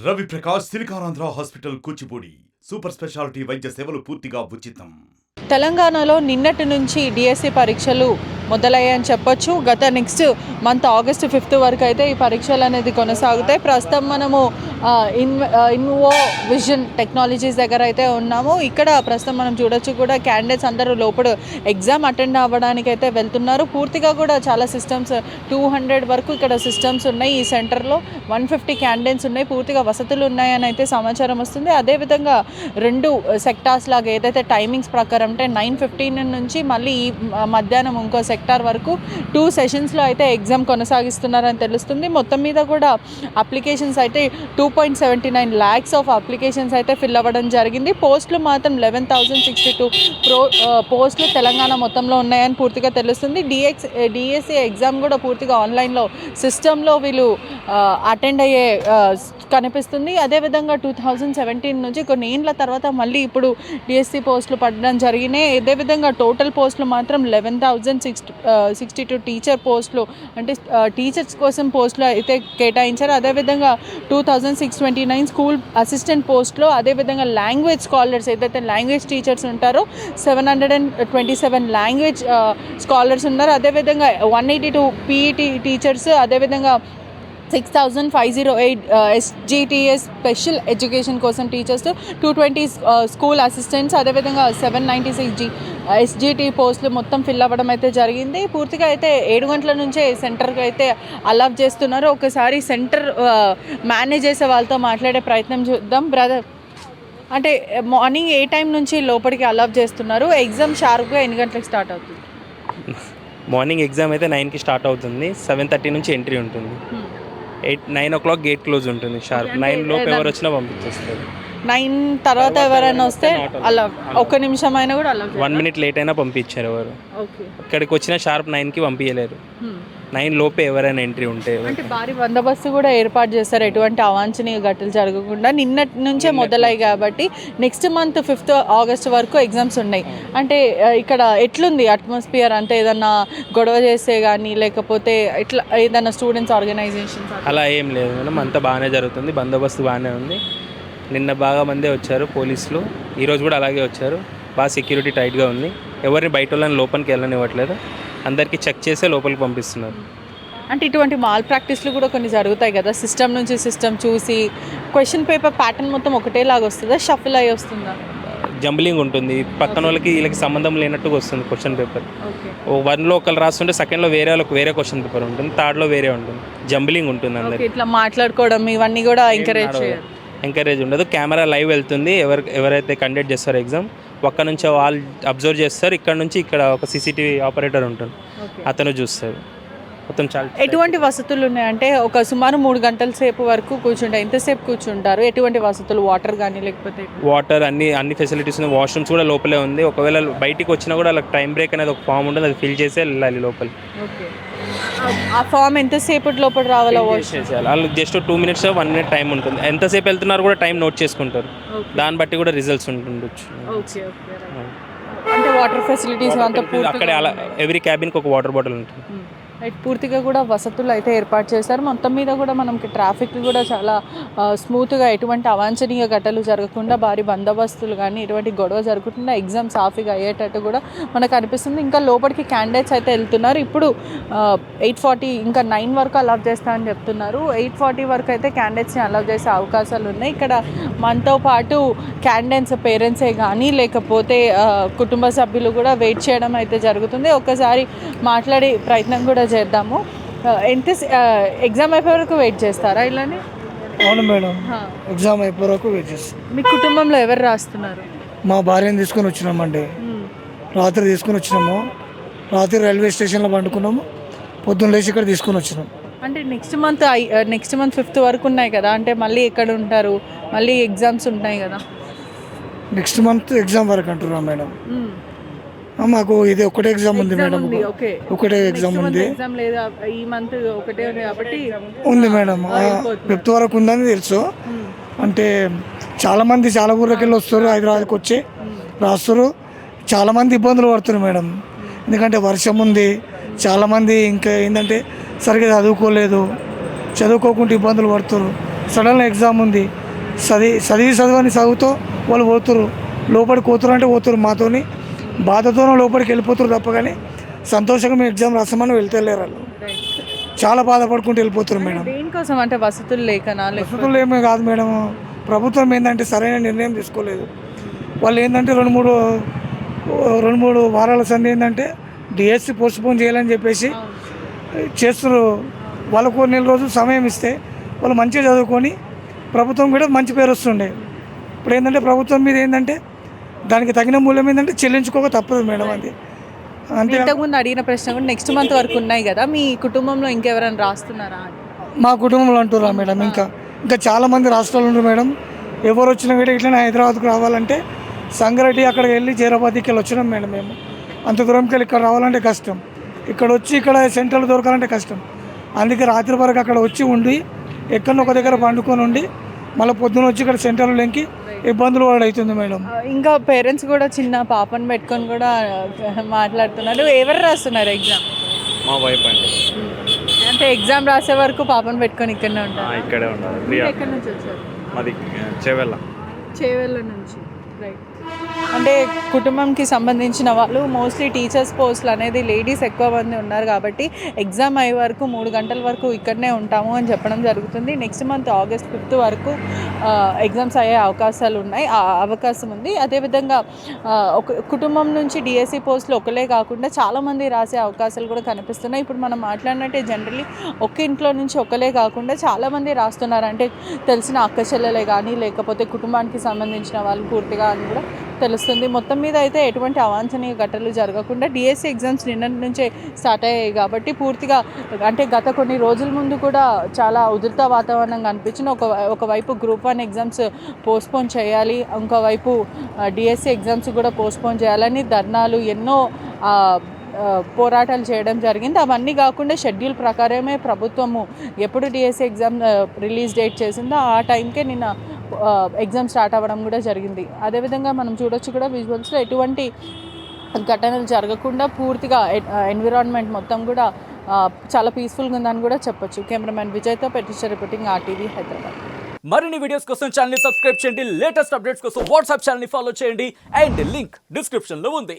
Ravi Prakash Siliconandhra hospital Kuchipudi super speciality వైద్య సేవలు పూర్తిగా ఉచితం. తెలంగాణలో నిన్నటి నుంచి డిఎస్సి పరీక్షలు మొదలయ్యాయని చెప్పొచ్చు. గత నెక్స్ట్ మంత్ ఆగస్టు 5 వరకు అయితే ఈ పరీక్షలు అనేది కొనసాగుతాయి. ప్రస్తుతం మనము ఇన్వో విజన్ టెక్నాలజీస్ దగ్గర అయితే ఉన్నాము. ఇక్కడ ప్రస్తుతం మనం చూడొచ్చు కూడా క్యాండిడేట్స్ అందరూ లోపల ఎగ్జామ్ అటెండ్ అవ్వడానికి అయితే వెళ్తున్నారు. పూర్తిగా కూడా చాలా సిస్టమ్స్ 200 వరకు ఇక్కడ సిస్టమ్స్ ఉన్నాయి. ఈ సెంటర్లో 150 క్యాండిడేట్స్ ఉన్నాయి. పూర్తిగా వసతులు ఉన్నాయని అయితే సమాచారం వస్తుంది. అదేవిధంగా 2 సెక్టార్స్ లాగా ఏదైతే టైమింగ్స్ ప్రకారం అంటే 9:15 నుంచి మళ్ళీ ఈ మధ్యాహ్నం ఇంకో సెక్టార్ వరకు 2 సెషన్స్లో అయితే ఎగ్జామ్ కొనసాగిస్తున్నారని తెలుస్తుంది. మొత్తం మీద కూడా అప్లికేషన్స్ అయితే 2.79 lakhs ఆఫ్ అప్లికేషన్స్ అయితే ఫిల్ అవ్వడం జరిగింది. పోస్టులు మాత్రం 11,062 పోస్టులు తెలంగాణ మొత్తంలో ఉన్నాయని పూర్తిగా తెలుస్తుంది. డిఎస్సి ఎగ్జామ్ కూడా పూర్తిగా ఆన్లైన్లో సిస్టంలో వీళ్ళు అటెండ్ అయ్యే కనిపిస్తుంది. అదేవిధంగా 2017 నుంచి కొన్ని ఏళ్ళ తర్వాత మళ్ళీ ఇప్పుడు డిఎస్సి పోస్టులు పడడం జరిగినాయి. అదేవిధంగా టోటల్ పోస్టులు మాత్రం 11,062 టీచర్ పోస్టులు అంటే టీచర్స్ కోసం పోస్టులు అయితే కేటాయించారు. అదేవిధంగా 2,629 స్కూల్ అసిస్టెంట్ పోస్టులు, అదేవిధంగా లాంగ్వేజ్ స్కాలర్స్ ఏదైతే లాంగ్వేజ్ టీచర్స్ ఉంటారో 727 లాంగ్వేజ్ స్కాలర్స్ ఉన్నారు. అదేవిధంగా 182 పీఈటీ టీచర్స్, అదేవిధంగా 6,508 ఎస్జిటిఎస్ స్పెషల్ ఎడ్యుకేషన్ కోసం టీచర్స్, 220 స్కూల్ అసిస్టెంట్స్, అదేవిధంగా 796 ఎస్జిటి పోస్టులు మొత్తం ఫిల్ అవ్వడం అయితే జరిగింది. పూర్తిగా అయితే 7 గంటల నుంచే సెంటర్కి అయితే అలౌ చేస్తున్నారు. ఒకసారి సెంటర్ మేనేజ్ చేసే వాళ్ళతో మాట్లాడే ప్రయత్నం చూద్దాం. బ్రదర్, అంటే మార్నింగ్ ఏ టైం నుంచి లోపలికి అలౌ చేస్తున్నారు? ఎగ్జామ్ షార్ప్గా ఎన్ని గంటలకు స్టార్ట్ అవుతుంది? మార్నింగ్ ఎగ్జామ్ అయితే 9కి స్టార్ట్ అవుతుంది. 7:30 నుంచి ఎంట్రీ ఉంటుంది. 9 o'clock గేట్ క్లోజ్ ఉంటుంది. షార్ప్ 9 లోపు ఎవరు వచ్చినా పంపించేస్తారు. 9 తర్వాత ఎవరైనా వస్తే అలా 1 నిమిషం అయినా కూడా అలా 1 minute లేట్ అయినా పంపించారు. ఎవరు ఇక్కడికి వచ్చినా షార్ప్ 9కి పంపించలేరు. 9 లోపే ఎవరైనా ఎంట్రీ ఉంటే. అంటే భారీ బందోబస్తు కూడా ఏర్పాటు చేస్తారు, ఎటువంటి అవాంఛనీయ ఘటనలు జరగకుండా. నిన్నటి నుంచే మొదలయ్యాయి కాబట్టి నెక్స్ట్ మంత్ 5th ఆగస్ట్ వరకు ఎగ్జామ్స్ ఉన్నాయి. అంటే ఇక్కడ ఎట్లుంది అట్మాస్ఫియర్? అంటే ఏదన్నా గొడవ చేస్తే కానీ లేకపోతే ఇట్లా ఏదైనా స్టూడెంట్స్ ఆర్గనైజేషన్స్ అలా ఏం లేదు మేడం, అంతా బాగానే జరుగుతుంది. బందోబస్తు బాగానే ఉంది. నిన్న బాగా మందే వచ్చారు పోలీసులు, ఈరోజు కూడా అలాగే వచ్చారు. బాగా సెక్యూరిటీ టైట్గా ఉంది. ఎవరిని బయట వాళ్ళని లోపలికి వెళ్ళనివ్వట్లేదు. అందరికీ చెక్ చేసే లోపలికి పంపిస్తున్నారు. అంటే ఇటువంటి మాల్ ప్రాక్టీస్లు కూడా కొన్ని జరుగుతాయి కదా, సిస్టమ్ నుంచి సిస్టమ్ చూసి క్వశ్చన్ పేపర్ ప్యాటర్న్ మొత్తం ఒకటేలాగా వస్తుందా, షఫిల్ అయ్యి వస్తుందా? జంబ్లింగ్ ఉంటుంది. పక్కన వాళ్ళకి వీళ్ళకి సంబంధం లేనట్టుగా వస్తుంది క్వశ్చన్ పేపర్. 1లో ఒకరు రాస్తుంటే సెకండ్లో వేరే వాళ్ళకి వేరే క్వశ్చన్ పేపర్ ఉంటుంది, థర్డ్లో వేరే ఉంటుంది. జంబ్లింగ్ ఉంటుంది. అందరికి ఇట్లా మాట్లాడుకోవడం ఇవన్నీ కూడా ఎంకరేజ్ ఉండదు. కెమెరా లైవ్ వెళ్తుంది. ఎవరైతే కండక్ట్ చేస్తారో ఎగ్జామ్ పక్క నుంచి వాళ్ళు అబ్జర్వ్ చేస్తారు. ఇక్కడ నుంచి ఇక్కడ ఒక సీసీటీవీ ఆపరేటర్ ఉంటుంది, అతను చూస్తారు. మొత్తం చాలా ఎటువంటి వసతులు ఉన్నాయంటే ఒక సుమారు 3 గంటల సేపు వరకు కూర్చుంటారు. ఎంతసేపు కూర్చుంటారు? ఎటువంటి వసతులు? వాటర్ కానీ లేకపోతే వాటర్ అన్ని ఫెసిలిటీస్ ఉన్నాయి. వాష్రూమ్స్ కూడా లోపలే ఉంది. ఒకవేళ బయటికి వచ్చినా కూడా వాళ్ళకి టైం బ్రేక్ అనేది ఒక ఫామ్ ఉంటుంది, అది ఫిల్ చేసి వెళ్ళాలి లోపల. ఆ ఫామ్ ఎంతసేపటి లోపల రావాలా? వాష్ చేసేయాలి. వాళ్ళకి జస్ట్ 2 minutes 1 minute టైం ఉంటుంది. ఎంతసేపు వెళ్తున్నారు కూడా టైం నోట్ చేసుకుంటారు. దాన్ని బట్టి కూడా రిజల్ట్స్ ఉంటుండొచ్చు. అంటే వాటర్ ఫెసిలిటీస్ అంతా అక్కడే అలా ఎవ్రీ క్యాబిన్కి ఒక వాటర్ బాటిల్ ఉంటుంది. పూర్తిగా కూడా వసతులు అయితే ఏర్పాటు చేశారు. మొత్తం మీద కూడా మనకి ట్రాఫిక్ కూడా చాలా స్మూత్గా, ఎటువంటి అవాంఛనీయ ఘటనలు జరగకుండా భారీ బందోబస్తులు కానీ ఎటువంటి గొడవ జరగకుండా ఎగ్జామ్ సాఫీగా అయ్యేటట్టు కూడా మనకు అనిపిస్తుంది. ఇంకా లోపలికి క్యాండిడేట్స్ అయితే వెళ్తున్నారు. ఇప్పుడు 8:40 ఇంకా 9 వరకు అలౌ చేస్తామని చెప్తున్నారు. 8:40 వరకు అయితే క్యాండిడేట్స్ని అలౌ చేసే అవకాశాలు ఉన్నాయి. ఇక్కడ మనతో పాటు క్యాండిడేట్స్ పేరెంట్సే కానీ లేకపోతే కుటుంబ సభ్యులు కూడా వెయిట్ చేయడం అయితే జరుగుతుంది. ఒక్కసారి మాట్లాడే ప్రయత్నం కూడా చేద్దాము. ఎంత ఎగ్జామ్ అయిపోయే వరకు వెయిట్ చేస్తారా ఇలానే? అవును మేడం, ఎగ్జామ్ అయిపోయే వరకు వెయిట్ చేస్తాం. మీ కుటుంబంలో ఎవరు రాస్తున్నారు? మా భార్యను తీసుకొని వచ్చినామండి. రాత్రి తీసుకొని వచ్చినాము. రాత్రి రైల్వే స్టేషన్లో పండుకున్నాము. పొద్దున్న లేచి ఇక్కడ తీసుకొని వచ్చినాం. అంటే నెక్స్ట్ మంత్ 5th వరకు ఉన్నాయి కదా, అంటే మళ్ళీ ఎక్కడ ఉంటారు? మళ్ళీ ఎగ్జామ్స్ ఉంటాయి కదా. నెక్స్ట్ మంత్ ఎగ్జామ్ వరకు అంటున్నాం మేడం. మాకు ఇది ఒకటే ఎగ్జామ్ ఉంది మేడం, ఒకటే ఎగ్జామ్ ఉంది. ఈ మంత్ ఒకటే ఉంది కాబట్టి ఉంది మేడం. 5th వరకు ఉందని తెలుసు. అంటే చాలామంది చాలా ఊర్లకి వెళ్ళి వస్తారు, హైదరాబాద్కి వచ్చి రాస్తారు. చాలామంది ఇబ్బందులు పడుతున్నారు మేడం, ఎందుకంటే వర్షం ఉంది. చాలామంది ఇంకా ఏంటంటే సరిగ్గా చదువుకోలేదు, చదువుకోకుండా ఇబ్బందులు పడుతున్నారు. సడన్గా ఎగ్జామ్ ఉంది, చదివని చదువుతో వాళ్ళు పోతురు, లోపలికి పోతురు అంటే పోతురు, మాతోని బాధతోనే లోపలికి వెళ్ళిపోతారు తప్ప కానీ సంతోషంగా మేము ఎగ్జామ్ రాసామని వెళ్తలేరు వాళ్ళు. చాలా బాధపడుకుంటూ వెళ్ళిపోతారు మేడం. దేనికోసం అంటే వసతులు లేకనా? వసతులు ఏమీ కాదు మేడం, ప్రభుత్వం ఏంటంటే సరైన నిర్ణయం తీసుకోలేదు. వాళ్ళు ఏంటంటే రెండు మూడు వారాల సంది ఏంటంటే డిఎస్సి పోస్ట్పోన్ చేయాలని చెప్పేసి చేస్తున్నారు. వాళ్ళకు 4 నెలల రోజులు సమయం ఇస్తే వాళ్ళు మంచిగా చదువుకొని ప్రభుత్వం కూడా మంచి పేరు వస్తుండే. ఇప్పుడు ఏంటంటే ప్రభుత్వం మీద ఏంటంటే దానికి తగిన మూల్యం ఏంటంటే చెల్లించుకోక తప్పదు మేడం. అది అంతే. ఇంతకుముందు అడిగిన ప్రశ్న కూడా నెక్స్ట్ మంత్ వరకు ఉన్నాయి కదా, మీ కుటుంబంలో ఇంకెవరైనా రాస్తున్నారా? మా కుటుంబంలో అంటురా మేడం, ఇంకా చాలామంది రాష్ట్రాలు ఉన్నారు మేడం. ఎవరు వచ్చినా కూడా ఇట్లా హైదరాబాద్కు రావాలంటే సంగారెడ్డి అక్కడికి వెళ్ళి జైరాబాద్కి వెళ్ళి వచ్చినాం మేడం. మేము అంత దూరంకి వెళ్ళి ఇక్కడ రావాలంటే కష్టం, ఇక్కడ వచ్చి ఇక్కడ సెంట్రల్ దొరకాలంటే కష్టం. అందుకే రాత్రి వరకు అక్కడ వచ్చి ఉండి ఎక్కడో ఒక దగ్గర పండుకొని ఉండి మళ్ళీ పొద్దున వచ్చి ఇక్కడ సెంటర్లో లెంకి ఇబ్బందులు కూడా అవుతుంది మేడం. ఇంకా పేరెంట్స్ కూడా చిన్న పాపను పెట్టుకొని కూడా మాట్లాడుతున్నారు. ఎవరు రాస్తున్నారు ఎగ్జామ్? మా వైఫ్ అండి. అంటే ఎగ్జామ్ రాసే వరకు పాపను పెట్టుకొని ఇక్కడనే ఉంటారు? ఇక్కడే ఉండాలి. మీరు ఎక్కడి నుంచి వచ్చారు? మాది చేవెళ్ళ. చేవెళ్ళ నుంచి. రైట్. అంటే కుటుంబంకి సంబంధించిన వాళ్ళు మోస్ట్లీ టీచర్స్ పోస్టులు అనేది లేడీస్ ఎక్కువ మంది ఉన్నారు కాబట్టి ఎగ్జామ్ అయ్యే వరకు 3 గంటల వరకు ఇక్కడనే ఉంటాము అని చెప్పడం జరుగుతుంది. నెక్స్ట్ మంత్ August 5 వరకు ఎగ్జామ్స్ అయ్యే అవకాశం ఉంది. అదేవిధంగా ఒక కుటుంబం నుంచి డిఎస్సి పోస్టులు ఒకలే కాకుండా చాలామంది రాసే అవకాశాలు కూడా కనిపిస్తున్నాయి. ఇప్పుడు మనం మాట్లాడినట్టే జనరల్లీ ఒక ఇంట్లో నుంచి ఒకలే కాకుండా చాలామంది రాస్తున్నారు. అంటే తెలిసిన అక్క చెల్లెలే కానీ లేకపోతే కుటుంబానికి సంబంధించిన వాళ్ళు పూర్తిగా అని కూడా తెలుస్తుంది. మొత్తం మీద అయితే ఎటువంటి అవాంఛనీయ ఘటనలు జరగకుండా డిఎస్సి ఎగ్జామ్స్ నిన్నటి నుంచే స్టార్ట్ అయ్యాయి కాబట్టి పూర్తిగా అంటే గత కొన్ని రోజుల ముందు కూడా చాలా ఉధృత వాతావరణం కనిపించిన ఒకవైపు గ్రూప్ 1 ఎగ్జామ్స్ పోస్ట్పోన్ చేయాలి, ఇంకోవైపు డిఎస్సి ఎగ్జామ్స్ కూడా పోస్ట్పోన్ చేయాలని ధర్నాలు ఎన్నో పోరాటాలు చేయడం జరిగింది. అవన్నీ కాకుండా షెడ్యూల్ ప్రకారమే ప్రభుత్వము ఎప్పుడు డిఎస్సి ఎగ్జామ్ రిలీజ్ డేట్ చేసిందో ఆ టైంకే నిన్న ఎగ్జామ్ స్టార్ట్ అవ్వడం కూడా జరిగింది. అదేవిధంగా మనం చూడొచ్చు కూడా విజువల్స్లో ఎటువంటి ఘటనలు జరగకుండా పూర్తిగా ఎన్విరాన్మెంట్ మొత్తం కూడా చాలా పీస్ఫుల్గా ఉందని కూడా చెప్పొచ్చు. Cameraman విజయ్తో పెట్రిషా reporting RTV Hyderabad. మరిన్ని వీడియోస్ కోసం ఛానల్ ని సబ్స్క్రైబ్ చేయండి, లేటెస్ట్ అప్డేట్స్ కోసం వాట్సాప్ ఛానల్ ని ఫాలో చేయండి అండ్ లింక్ డిస్క్రిప్షన్ లో ఉంది.